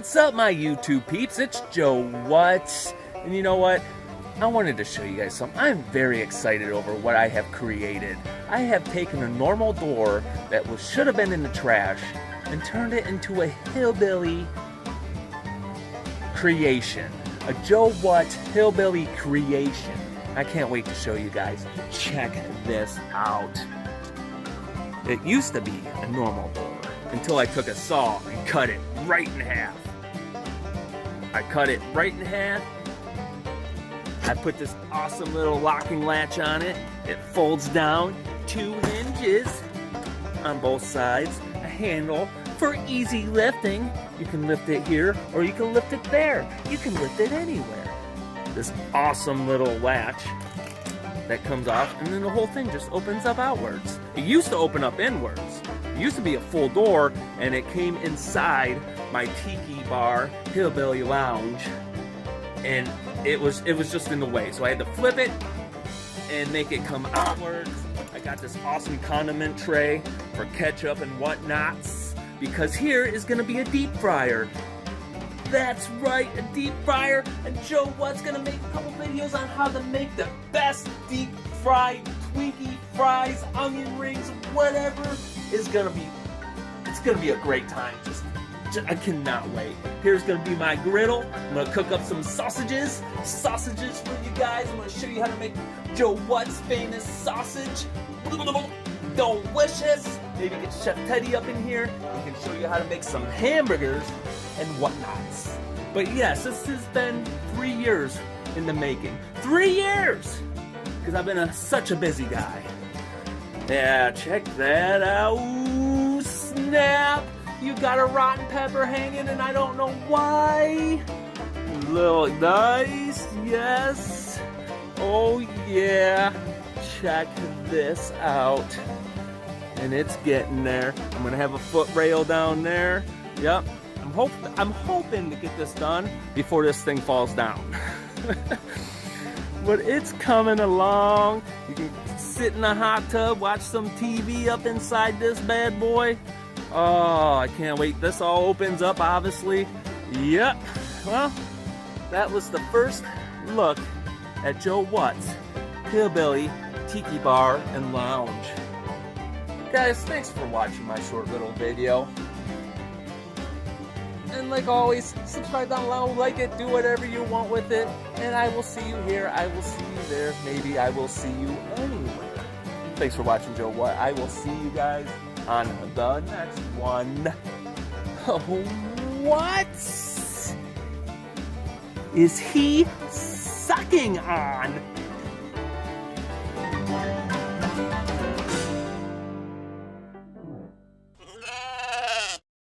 What's up, my YouTube peeps? It's Joewhat. And you know what? I wanted to show you guys something. I'm very excited over what I have created. I have taken a normal door that should have been in the trash and turned it into a hillbilly creation. A Joewhat hillbilly creation. I can't wait to show you guys. Check this out. It used to be a normal door until I took a saw and cut it right in half. I cut it right in half. I put this awesome little locking latch on it. It folds down, 2 hinges on both sides, a handle for easy lifting. You can lift it here or you can lift it there. You can lift it anywhere. This awesome little latch that comes off, and then the whole thing just opens up outwards. It used to open up inwards. It used to be a full door, and it came inside my Tiki bar, Hillbilly Lounge, and it was just in the way. So I had to flip it and make it come outwards. I got this awesome condiment tray for ketchup and whatnots, because here is gonna be a deep fryer. That's right, a deep fryer, and Joewhat's gonna make a couple videos on how to make the best deep fried Twinkie fries, onion rings, whatever is gonna be. It's gonna be a great time. Just I cannot wait. Here's gonna be my griddle. I'm gonna cook up some sausages for you guys. I'm gonna show you how to make Joewhat's famous sausage. Delicious. Maybe get Chef Teddy up in here. He can show you how to make some hamburgers and whatnots. But yes, this has been 3 years in the making. 3 years! Because I've been such a busy guy. Yeah, check that out. Ooh, snap! You got a rotten pepper hanging and I don't know why. Little nice, yes. Oh yeah. Check this out. And it's getting there. I'm gonna have a foot rail down there. Yep. I'm hoping to get this done before this thing falls down. But it's coming along. You can sit in a hot tub, watch some TV up inside this bad boy. Oh, I can't wait. This all opens up, obviously. Yep. Well, that was the first look at Joewhat's Hillbilly Tiki Bar and Lounge. Guys, thanks for watching my short little video. And like always, subscribe down below, like it, do whatever you want with it. And I will see you here, I will see you there, maybe I will see you anywhere. Thanks for watching Joewhat. I will see you guys on the next one. Oh, what is he sucking on?